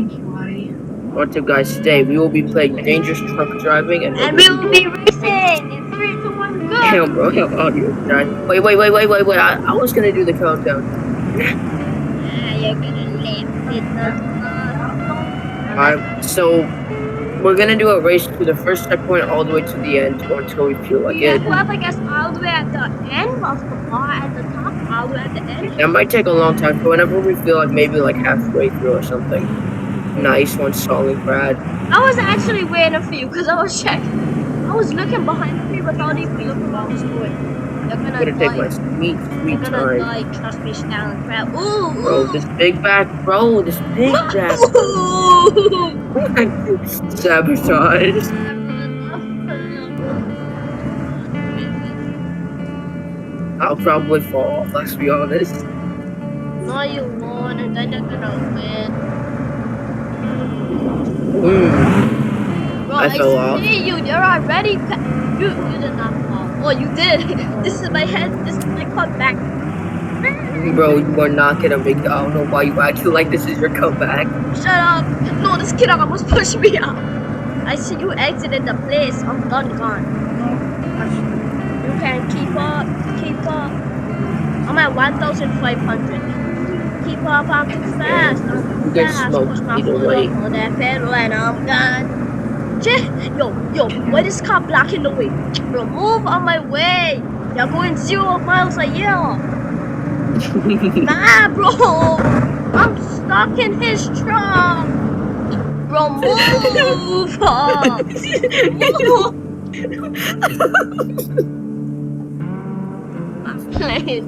What's up, guys? Today we will be playing dangerous truck driving, and And we will be racing in 3, 2, 1, go! Damn, bro, your audio died. Wait! I was gonna do the countdown. You're gonna live with us. Alright, so we're gonna do a race to the first checkpoint all the way to the end, or until we feel like it. Whoever gets all the way at the end of the bar at the top, all the way at the end. That might take a long time, but whenever we feel like maybe like halfway through or something. Nice one, solid Brad. I was actually waiting for you because I was checking. I was looking behind me without even looking what I was doing. You're I'm gonna gonna take my die. sweet You're gonna time. die, trust me, Stalin crap. Ooh! Bro, this big back, bro, this big back. Sabotage. I'll probably fall, let's be honest. No, you won't, and then you're gonna win. Bro, I fell off. See you. You're already. You did not fall. Oh, you did. This is my head. This is my comeback. Bro, you are not gonna make it. I don't know why you acting like this is your comeback. Shut up. No, this kid almost pushed me out. I see you exited the place. I'm done gone. You can keep up. Keep up. I'm at 1,500. Keep up. I'm too fast. I'm too get fast. smoked Push my either foot way. up on that pedal and I'm gone. Yo, why this car blocking the way? Bro, move on my way. You're going 0 miles a year. Nah, bro. I'm stuck in his trunk. Bro, move. Move. I'm playing.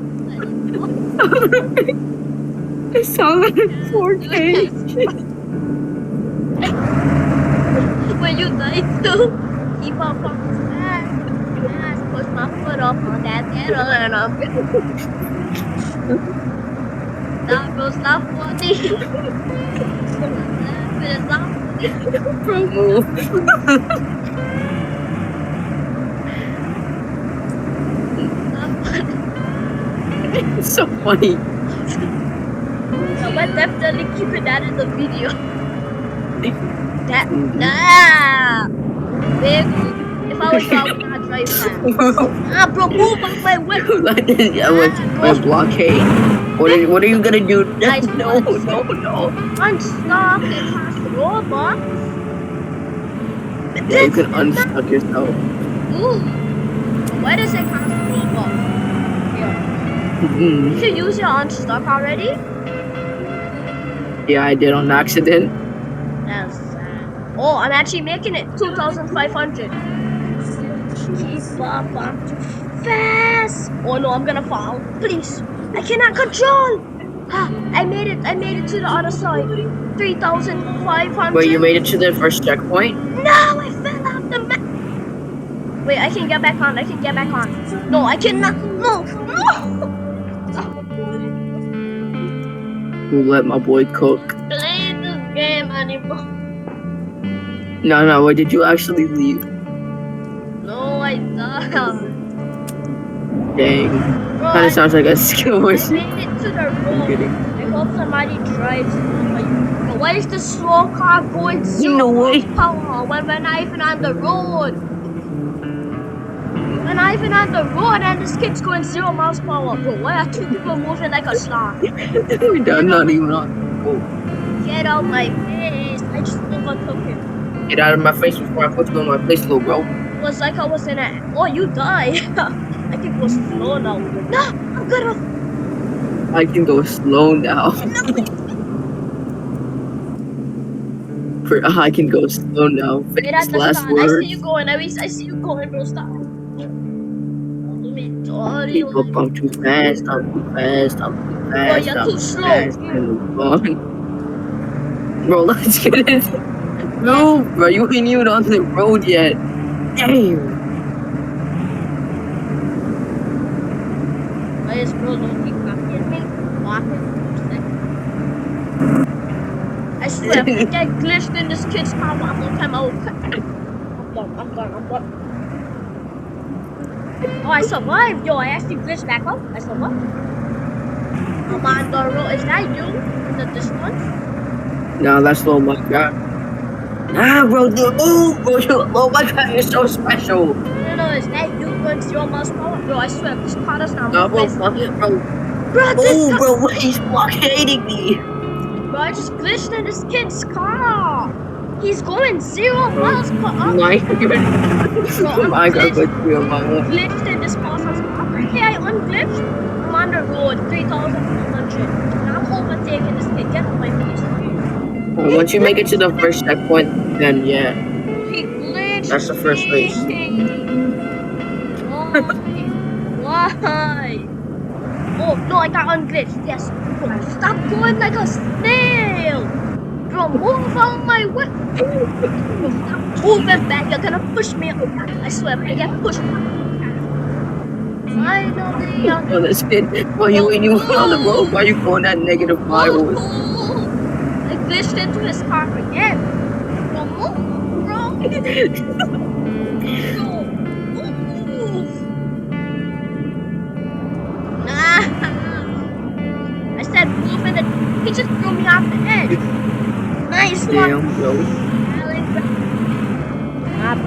I saw that in 4K. When you die too, keep up on the fast. Push my foot up on that pedal and I'm Stop, bro, stop funny. Stop funny. Bro, move. Stop funny. It's so funny. So we're definitely keeping that in the video. Nah. Big. If I was you, I would not drive fast. Bro, move out my way. I was blockade. What are you gonna do? No. I'm stuck in past robot. Yeah, you can unstuck yourself. Ooh. Why does it cost robot? Did you use your unstuck already? Yeah, I did on accident. That's sad. Oh, I'm actually making it 2,500. Keep up, I'm too fast. Oh no, I'm gonna fall. Please, I cannot control. I made it to the other side. 3,500. Wait, you made it to the first checkpoint? No, I fell off the map. Wait, I can get back on. No, I cannot. No. Who let my boy cook? Play this game anymore. No, wait, did you actually leave? No, I don't. Dang. Kinda sounds like a skill I machine. made it to the road. I hope somebody drives. But why is the slow car going 0 miles per hour when we're not even on the road? We're not even on the road and this kid's going 0 miles per hour. Bro, why are 2 people moving like a sloth? I'm not even on. Get out my face. I just overtook him. Get out of my face before I put you in my place, little bro. It was like I was in a... Oh, you died. I can go slow now. No, I'm gonna... I can go slow now. I can go slow now. Famous last I word. see you going. I see you going, bro. Stop. Keep up, I'm too fast. Bro, you're too slow. Bro, let's get it. No, bro, you ain't even on the road yet. Damn. Why is bro don't keep copying me? Walking. I swear, if I get glitched in this kid's car one more time, I will cut. I'm done. Oh, I survived. Yo, I actually glitched back up. I survived. I'm on the road. Is that you in the distance? No, that's Lil Minecraft. Nah, bro, Lil Minecraft is so special. No, is that you going 0 miles per hour? Bro, I swear, this car does not No, move. bro, Bro, this car. bro, he's blockading me. Bro, I just glitched in this kid's car. He's going 0 miles per hour. Minecraft goes 0 miles. Glitched in this person's car. Hey, I unglitched. I'm on the road, 3,400. And I'm overtaking this kid. Get off my face. Once you make it to the first checkpoint, then yeah. He glitched. That's the first race. Why? Oh, no, I got unglitched. Yes. Bro, stop going like a snail. Bro, move out my way. Bro, stop moving back. You're gonna push me. I swear, I get pushed back. Finally, Oh, this kid. When you on the road, why are you going at negative miles? I glitched into his car again. Bro, move, bro. Nah. I said move in the. He just threw me off the edge. Nice one. Damn, bro.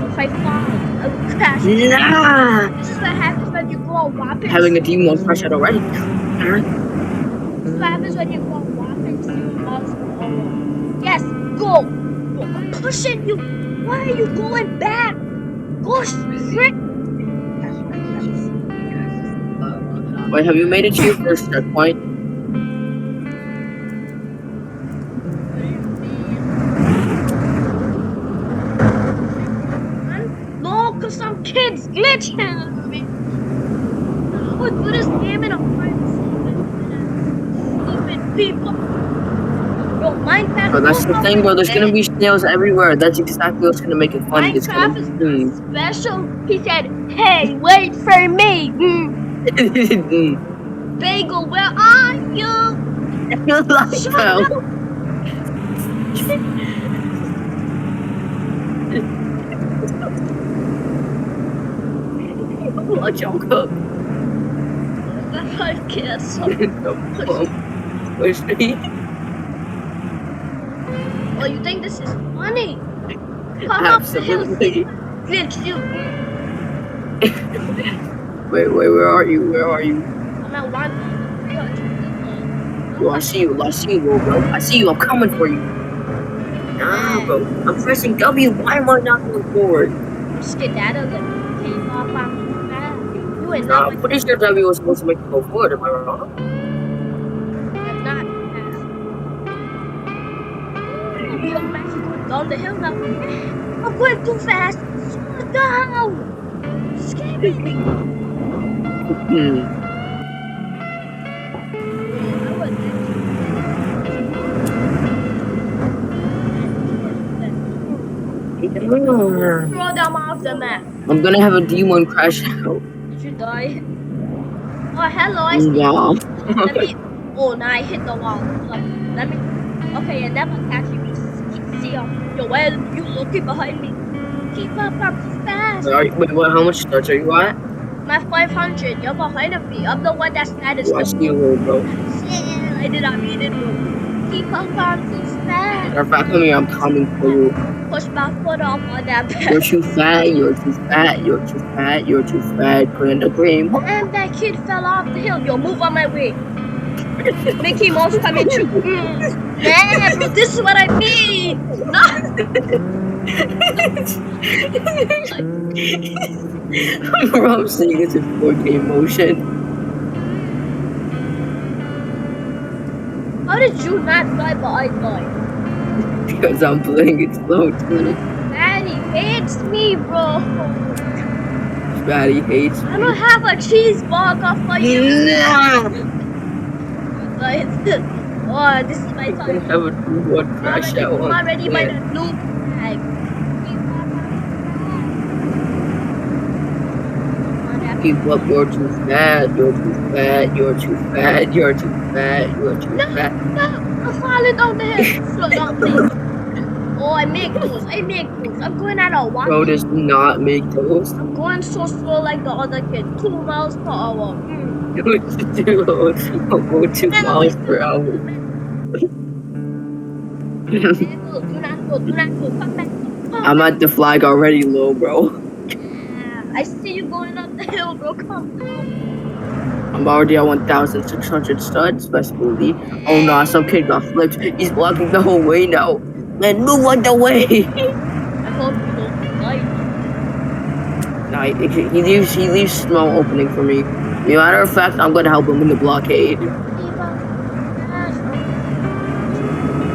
If I fall, I will crash. Nah. This is what happens when you go on whopping. Having a demon crash out already. This is what happens when you go on whopping 0 miles per hour. Yes, go. I'm pushing you. Why are you going back? Go straight. Wait, have you made it to your first checkpoint? No, cause some kids glitching me. I would do this game in a private stupid people. Bro, Minecraft. But that's the thing, bro. There's gonna be snails everywhere. That's exactly what's gonna make it fun. It's gonna Minecraft be is special. He said, "Hey, wait for me." Bagel, where are you? Shut up. Watch out, cook. I can't Push me. Oh, you think this is funny? Come Absolutely. up the hill, glitch you. Wait, where are you? Where are you? I'm at 1. Yo, I see you, bro. I see you, I'm coming for you. Nah, bro. I'm pressing W. Why am I not going forward? Skedaddle them. You ain't Nah, not I'm pretty sure W was supposed to make me go forward. Am I wrong? I'm not. I'm actually going down the hill now. I'm going too fast. Slow down. Scaring me. Throw them off the map. I'm gonna have a demon crash out. Did you die? Oh, hello, I see. Yeah. Let me. Oh, no, I hit the wall. Look, let me. Okay, and never catch you. See you. Yo, where you looking behind me? Keep up, I'm too fast. Wait, how much starts are you at? My 500. You're behind of me. I'm the one that's status. I see you, bro. Yeah, I did not mean it, bro. Keep up, I'm too fast. Matter of fact, come here, I'm coming for you. Push my foot off on that bed. You're too fat, you're too fat, you're too fat, you're too fat. Put in the cream. And that kid fell off the hill. Yo, move on my way. Mickey Mouse coming too. Yeah, bro, this is what I mean. No. Bro, I'm seeing it's in 4K motion. How did you not die but I died? Because I'm playing it slow too. Daddy hates me, bro. Daddy hates me. I don't have a cheeseburger for you. Oh, this is my I'm gonna time. have a one crash out I'm on already by the yeah. noob bag. Keep up, you're too fat, you're too fat, you're too fat, you're too fat, you're too fat. No, I'm falling down the hill. Slow down, please. Oh, I make those. I'm going at a walk. Bro does not make those. I'm going so slow like the other kid. 2 miles per hour. I'll go 2 miles per hour. Do not go, do not go. Come back. I'm at the flag already, low, bro. I see you going up the hill, bro. Come. I'm already at 1,600 studs, best believe. Oh no, some kid got flipped. He's blocking the whole way now. Man, move out the way. I hope you don't die. Nah, he leaves small opening for me. Matter of fact, I'm gonna help him in the blockade.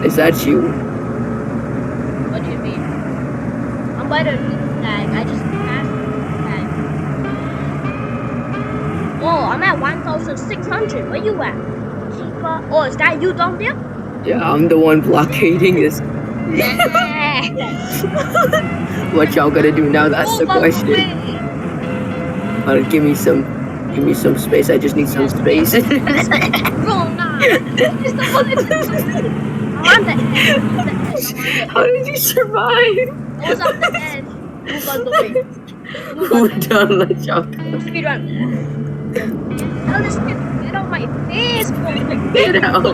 Is that you? What do you mean? I'm by the flag. I just passed the flag. Oh, I'm at 1,600. Where you at? Keeper. Oh, is that you down there? Yeah, I'm the one blockading this. What y'all gonna do now? That's the question. Give me some space. I just need some space. Bro, nah. It's the bullet. I'm on the edge. How did you survive? I was on the edge. Move out the way. Who done let y'all go? Speed run. Tell this kid to get on my face, bro. Get out. Oh.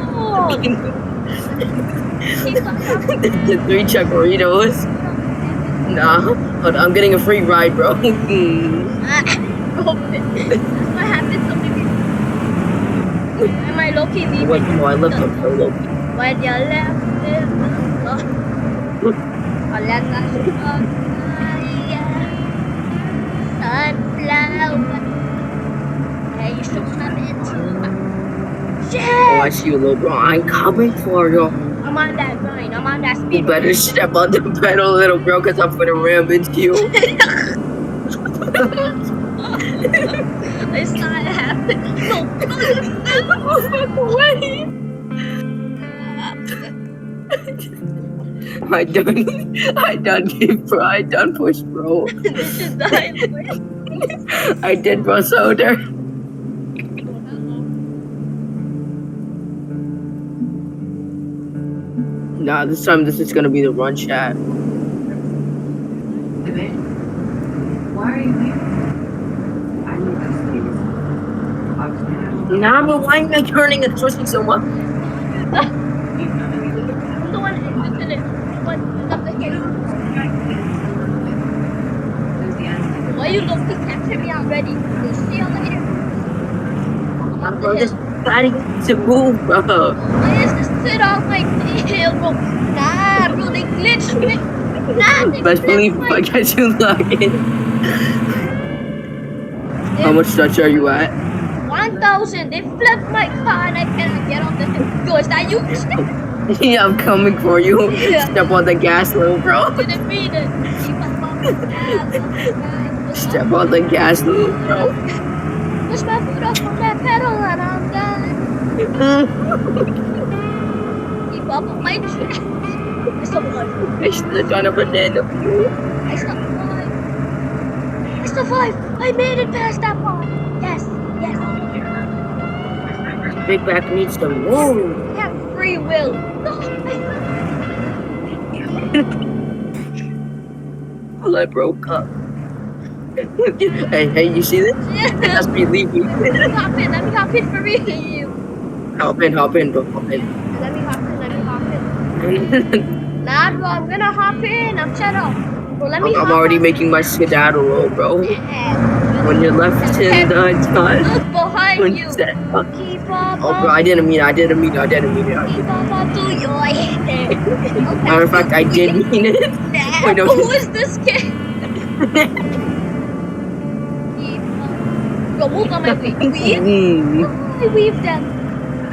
The 3 Chuckoritos. Nah, hold on, I'm getting a free ride, bro. Bro, that's what happened to me. Am I low-key leaving? What? No, I left him so low. When you left sunflower. Hey, you should come into my Oh, I see you, little bro. I'm coming for you. I'm on that grind. I'm on that You speed. better step on the pedal, little bro, because I'm gonna ram into you. I saw it happen. I done give, bro. I done push, bro. This is dying. I did, bro, soda. Nah, this time this is gonna be the run chat. Why are you here? I need to see. Nah, but why am I turning and twisting so much? I'm the one who did it. What up the hill? Why you don't think capture me already? We'll see you later. I'm up the Bro, hill. just trying to move, bro. Why is this sit on my hill, bro? Nah, bro, they glitched me. Nah, they Best believe glitched if I get you lucky. How much touch are you at? 1,000. They flipped my car and I cannot get off the hill. Yo, is that you? Yeah, I'm coming for you. Yeah. Step on the gas, little bro. Didn't mean it. Step on the gas, little bro. Push my foot up on that pedal and I'm done. Keep up on my track. I survived. I should have done a banana peel. I survived. I survived. I made it past that part. Yes, yes. Big back needs to move. I have free will. No, Let broke up. Hey, you see this? That's me leaving. Let me hop in for real. Hop in, bro. Hop in. Let me hop in. Nah, bro, I'm gonna hop in. I'm shut up. Bro, let me I'm hop already on. making my skedaddle roll, bro. Yeah. When you're left in the time. Look behind you. That, Keep up. oh, bro, I didn't mean it. Keep up to your Matter of fact, I did mean it. Nah, Wait, no. who is this kid? Bro, move on my way. Weave? Mm. I weave them.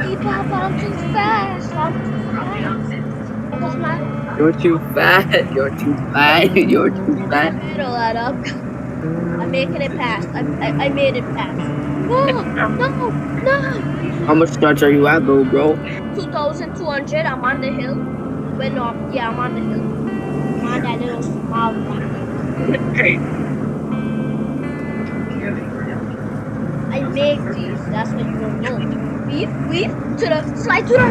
Keep up, I'm too fast. I'm too fast. What's my You're too fat. You're too fat. You're too fat. middle that up? I'm making it past. I made it past. No, no, no. How much touch are you at, though, bro? 2,200. I'm on the hill. Wait, no. Yeah, I'm on the hill. I'm on that little small rock. I make these. That's what you don't know. Weave to the slide to the.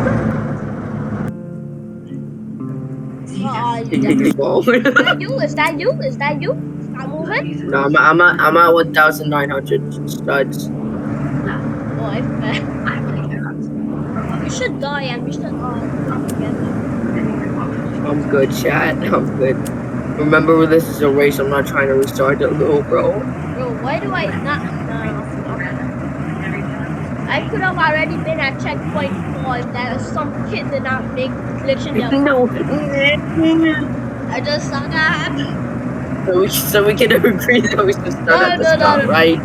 Is that you? Is that you? Stop moving. No, I'm at 1,900 studs. Oh, I fell. You should die and we should all come together. I'm good, chat. I'm good. Remember, this is a race. I'm not trying to restart it, little bro. Bro, why do I not? No. I could have already been at checkpoint 4 if that some kid did not make glitch in their No. I just saw that. So we can agree that we should start at the start, No. right?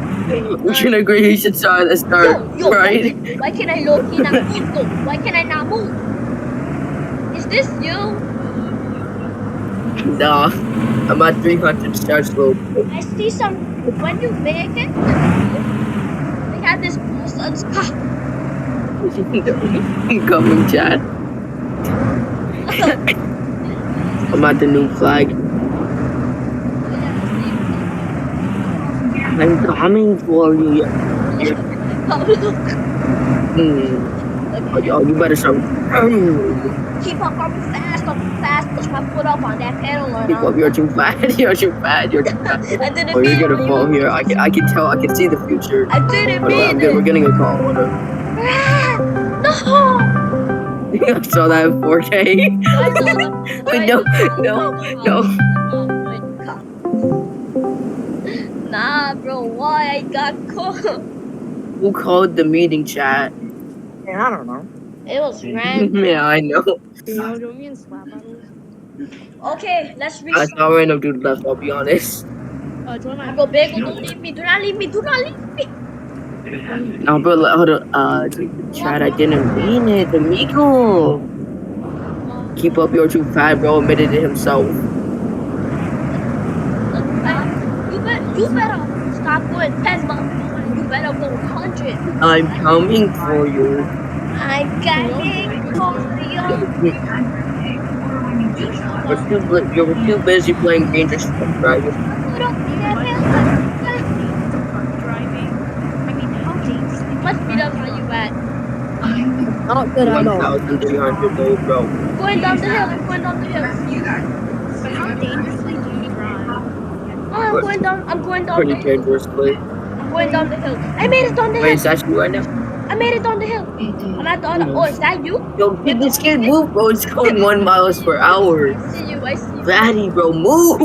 We can agree we should start at the start, Yo, right? why can I low-key not move though? Why can I not move? Is this you? Nah, I'm at 300 stars, little bro. I see some, when you make it, they had this person's car. Coming, chat. I'm at the new flag. I'm coming for you. Oh, yo, you better start. Keep up, I'm fast, push my foot up on that pedal or Keep up, you're too fat. You're too fat. You're too fat. I didn't Oh, mean you're gonna it. fall here. I can tell. I can see the future. I didn't Hold on, mean we're it. getting a call. Hold on. No! I saw that in 4K. No. Nah, bro, why I got caught? Who called the meeting, chat? I don't know. It was random. Yeah, I know. Don't me and slap battles. Okay, let's I restart. saw a random dude left. I'll be honest. Bro, Bagel, don't leave me. Do not leave me. Do not leave me. No, bro, hold on. Chat, I didn't mean it. Amigo. Keep up, you're too fat, bro. Admitted it himself. You better stop going 10 miles. You better go 100. I'm coming for you. I'm coming for you. You're too busy playing dangerous truck driving. Put up that hill. What speed up are you at? Not good at all. 1,300 low, bro. I'm going down the hill. I'm going down the hill. How dangerously do you drive? Oh, I'm going down Pretty the hill. dangerously. I'm going down the hill. I made it down the Wait, hill. is that you right now? I made it down the hill. I'm at the other. Oh, is that you? Yo, did this kid move, bro? It's going 1 miles per hour. I see you. I see you. Fatty, bro, I move!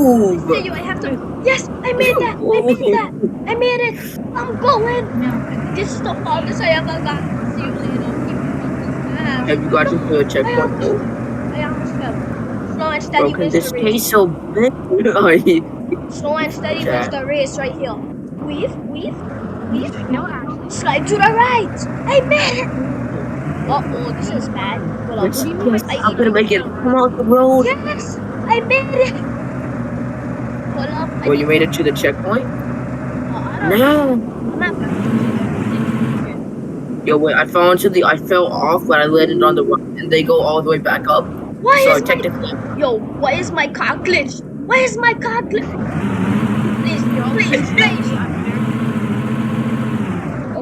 see you. I have to. Yes, I made that. I made that. I made it. I'm going. This is the farthest I ever got. See you later. Have you got to the checkpoint, though? I almost fell. Slow and Bro, steady can wins this the race. case so big? Slow and steady wins the race right here. Weave. No, actually. Slide to the right. I made it. Uh-oh, this is bad. Hold on. Yes, I'm gonna make it. Come out the road. Yes, I made it. Hold up. Well, you made it to the checkpoint? I don't No. I'm not. Yo, wait, I fell off, but I landed on the rock, and they go all the way back up. Why So is my technically, why is my car glitched? Why is my car glitched? Please.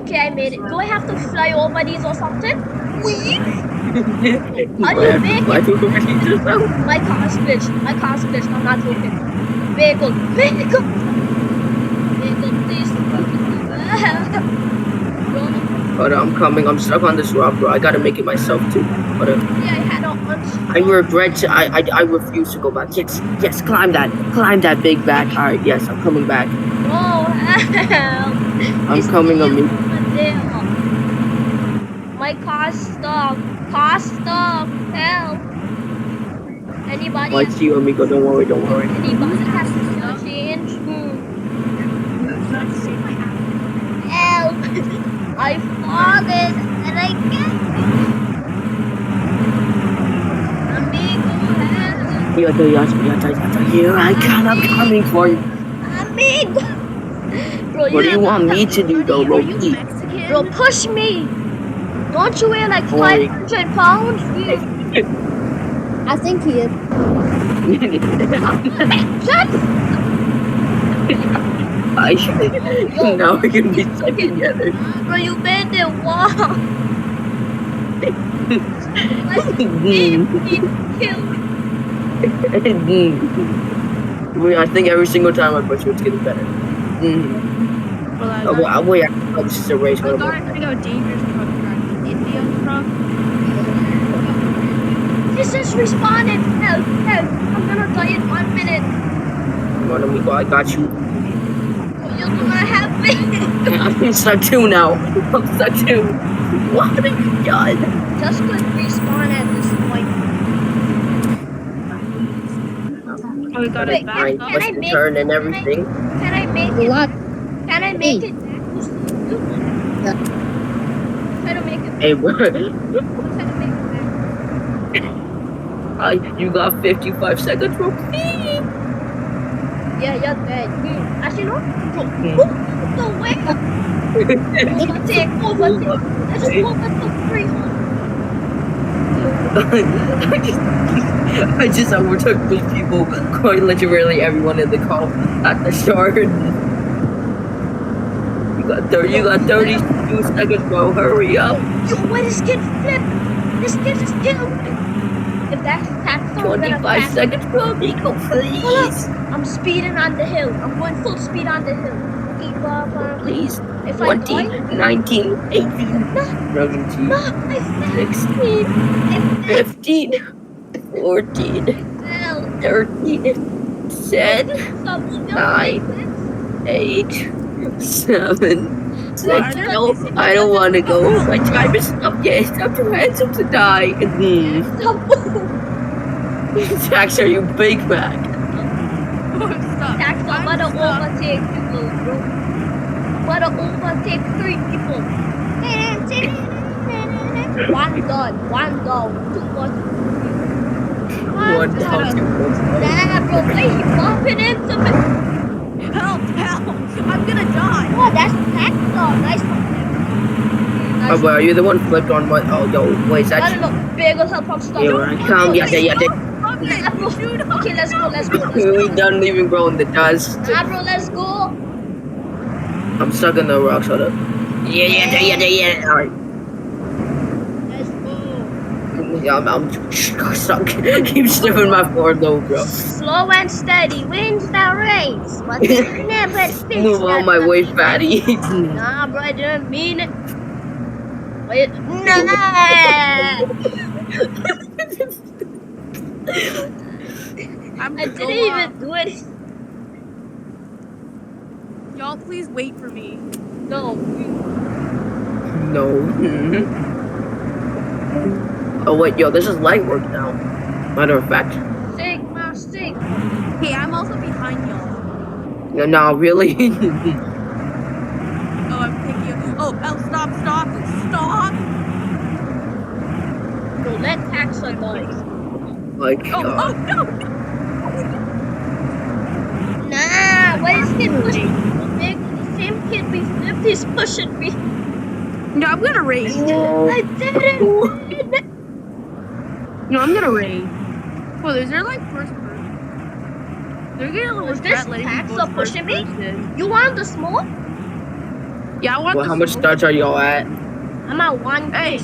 Okay, I made it. Do I have to fly over these or something? Wee. How do you make why it? do you repeat yourself? My car's glitched. I'm not joking. Bagel, please. But I'm coming. I'm stuck on this rock, bro. I gotta make it myself too. But Yeah, I had a hunch. I regret. I refuse to go back. Yes, climb that big back. All right, yes, I'm coming back. Oh, hell. I'm coming, amigo. My car's stuck. Help. Anybody? I see you, amigo. Don't worry. Anybody has to change? Help. I fallen and I can't. Amigo, Here I come. I'm coming for you. amigo. Bro, What do you want me to do, though, Are you Loki? Mexican? Bro, push me. Don't you weigh like Oi. 500 pounds? I think he is. Shut I should. Now we can be stuck together. Bro, you made the wall. I think every single time I push you, it's getting better. Oh, wait, this is a race. I got to go dangerous truck driving. Indian truck. This is respawning. Help, help. I'm gonna die in 1 minute. Come on, amigo, I got you. Oh, you're gonna help me. I'm stuck too now. I'm stuck too. What have you done? Just could respawn at this point. Oh, we got Wait, it Trying back to up. twist and turn and everything. Can I make it? What? Can I make it back to you? Try to make it. Hey, bro. Try to make it back. You got 55 seconds, bro. Yeah, you're dead. Actually, no. No way. Overtake. I just overtook 300. I just overtook those people, quite literally everyone in the call at the start. You got 32 seconds, bro. Hurry up. Yo, why this kid flip? This kid just killed me. If that's 25 seconds, bro. Nico, please. I'm speeding on the hill. I'm going full speed on the hill. Okay, Please. if I 20, die, 19, 18, no, 17, no, I failed. 16, I 15, 14, failed. 13, 10, 9, 8, 7, 6. No, I don't want to go. My time is up. Yeah, it's time to ransom to die. Tax, are you Big Mac? Tax, I'm gonna overtake people, bro. I'm gonna overtake 3 people. One down, 2 more. One down, 2 more. Nah, bro, why you bumping into me? Help! I'm gonna die. Oh, that's Tax, nice one. Oh, boy, are you the one flipped on my? Oh, yo, wait, is I that don't know. Bagel help I'm stuck. Here I come. Yeah. Nah, bro. Okay, let's go. We done leaving, bro, in the dust. Nah, bro, let's go. I'm stuck in the rock. Shut up. Yeah. All right. Let's go. Yeah, I'm stuck. Keep sniffing my floor, though, bro. Slow and steady wins the race, but it never fits. Move on my way, fatty. Nah, bro, I didn't mean it. Wait, nah. I didn't even do it. Y'all, please wait for me. No. No. Oh wait, yo, this is light work now. Matter of fact. Stick. Hey, I'm also behind y'all. No, nah, really? Oh, I'm picking you. Oh, stop. No, let Taxa die. Like, Oh, no. Nah, why is he pushing me? The same kid we flipped, he's pushing me. No, I'm gonna raid. I didn't. No, I'm gonna raid. Well, is there like first person? They're getting a little Was this regret letting me Taxa go first pushing me? person. You want the smoke? Yeah, I want well, the how much smoke. stars are y'all at? I'm at 1 Hey.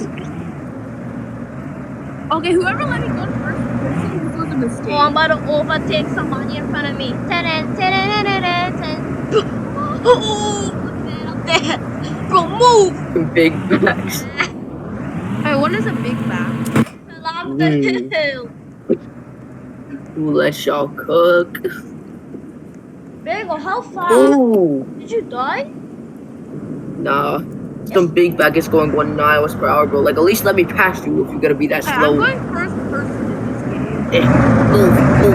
Okay, whoever let me go to first person, this was a mistake. Oh, I'm about to overtake somebody in front of me. Oh, I'm dead. Bro, move. Big Macs. Hey, what is a big back? Fell off the hill. Who let y'all cook? Bagel, how far? Ooh. Did you die? Nah. Some big bag is going 1 miles per hour, bro. Like, at least let me pass you if you're gonna be that Hey, I'm slow. going first person in this game. Hey, move,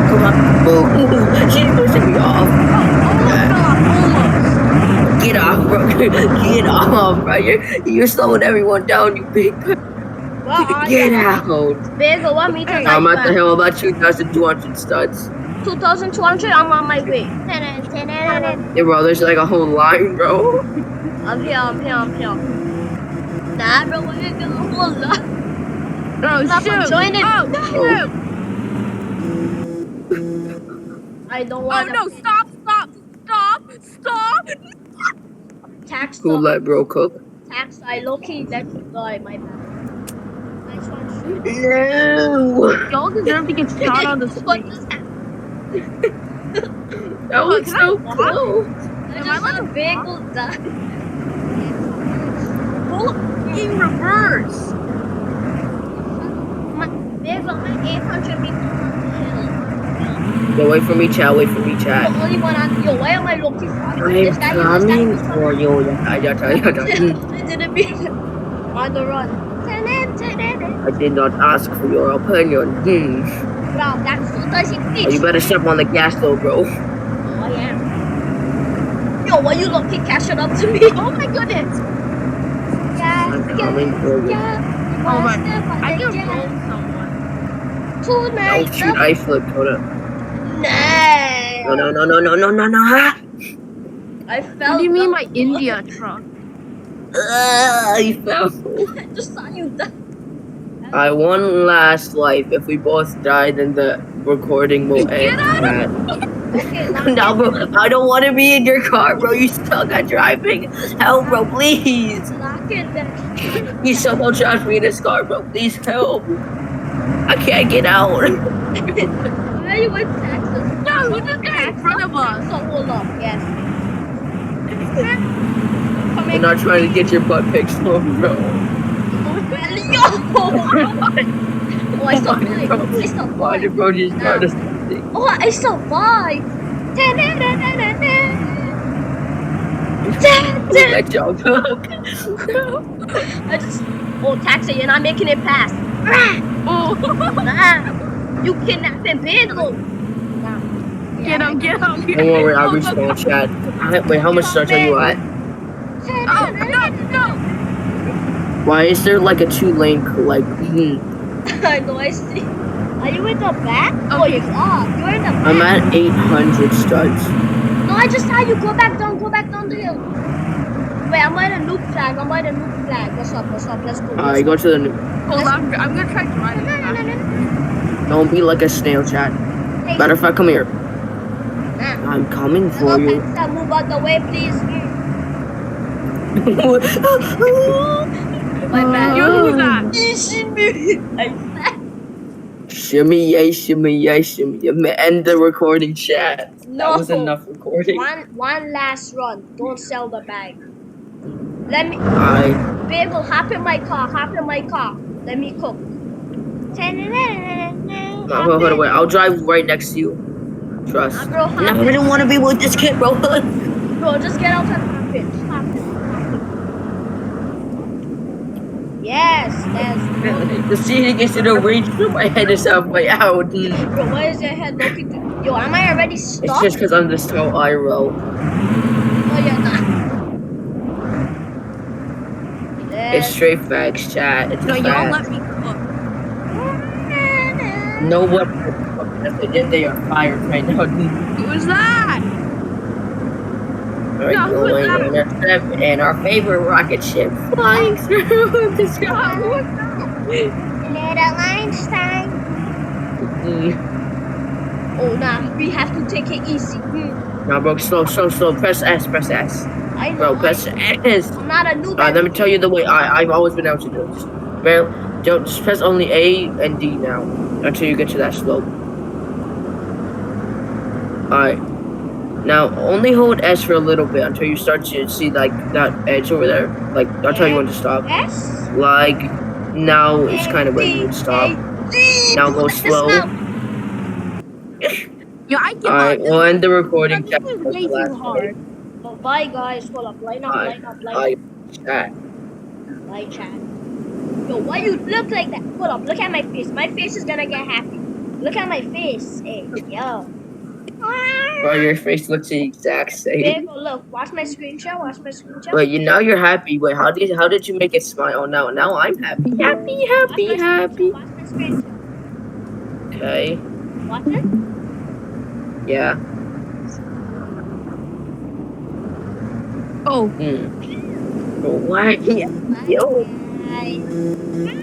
come on. Move. She's pushing me off. Almost. Get off, bro. Get off, bro. You're slowing everyone down, you big bag. Well, Get out. Bagel, what meters are I'm you at the hill about 2,200 studs. 2,200, I'm on my way. Yeah, bro, there's like a whole line, bro. I'm here. Nah, bro, what you doing? Hold up. No, Stop, I'm shoot. joining. Oh, No. shoot. I don't Oh, want no, stop. Tax Who let bro cook? Tax, I low-key let you die, my bad. Nice one. No. Y'all deserve to get shot on the What street. just happened? That was can I so walk? close. I Am just I saw allowed to Bagel die. Pull in reverse. Big, I'm at 800 meters on the hill. Yo, wait for me, chat. Wait for me, chat. The only one on. Yo, why am I looking for? I'm This guy coming for you. Yata. I didn't mean it. On the run. I did not ask for your opinion. Bro, that's 2,000 Oh, feet. you better step on the gas though, bro. Oh, I am. Yo, why you looking cashing up to me? Oh my goodness. I'm coming for you. Oh my! I can roll someone. Oh shoot, I flipped. Hold up. Nah. No. I fell. What do you mean down. my India truck? I fell. I just saw you die. I one last life. If we both die, then the recording will end. Chat. Okay, No, bro, I don't want to be in your car, bro. You suck at driving. Help, bro, please. lock it then. You somehow trapped me in this car, bro. Please help. I can't get out. Where are you in Texas? No, who's this guy in front of us? So hold up, yes. I'm not trying to get your butt pics, bro. Yo! Oh, I survived. I Why survived. did bro just start us something? Oh, I survived. That joke. I just. Oh, taxi, you're not making it past. Oh, You kidnapping Pedro. get him! Don't worry, I'll respawn, chat. Wait, how much stars are you at? Oh no! Why is there like a 2-lane, like, I know, I see. Are you in the back? Oh, Okay. you are. You're in the back. I'm at 800 studs. No, I just saw you. Go back down the hill. Wait, I'm by the nuke flag. What's up? Let's go. Alright, go to the. Hold on, I'm gonna try driving. Don't be like a snail, chat. Hey, Matter of fact, come here. nah. I'm coming for Hello, you. Pasta, move out the way, please. My bad. You who's that? Shimmy yay, shimmy yay, shimmy yay. End the recording, chat. No. That was enough recording. One last run. Don't sell the bag. Let me. Alright. Bagel, hop in my car. Let me cook. Hold on, wait. I'll drive right next to you. Trust. Bro, hop No, I don't want to be with this kid, bro. Bro, just get out and hop in. Yes, that's good. The seating is in the range, so my head is halfway out. Bro, why is your head looking to... Yo, am I already It's stuck? just because I'm just so IRL. Oh, you're not. It's straight facts, chat. It's No, y'all facts. let me cook. No what? They are fired right now. Who was that? Alright, No, who was going that? on our trip and our favorite rocket ship flying through the sky. Who was that? Little Einstein. Oh, nah, we have to take it easy. Now, bro, slow. Press S. I know. Bro, press S. I'm not a noob. Alright, let me tell you the way I've always been able to do this. Well, don't just press only A and D now until you get to that slope. Alright. Now only hold S for a little bit until you start to see like that edge over there. Like I'll tell you when to stop. S? Like now it's kind of where you would stop. Now go slow. Yo, I give Alright, up. we'll end the recording. This is way too hard. Oh, bye, guys. Hold up. Line up. Chat. Bye, chat. Yo, why you look like that? Hold up. Look at my face. My face is gonna get happy. Look at my face. Hey, yo. Bro, your face looks the exact same. Babe, look. Watch my screenshot. Wait, now you're happy. Wait, how did you make it smile? Now I'm happy. Happy. Watch my screenshot. Okay. Watch it. Yeah. Oh. Why? Yo. Bye.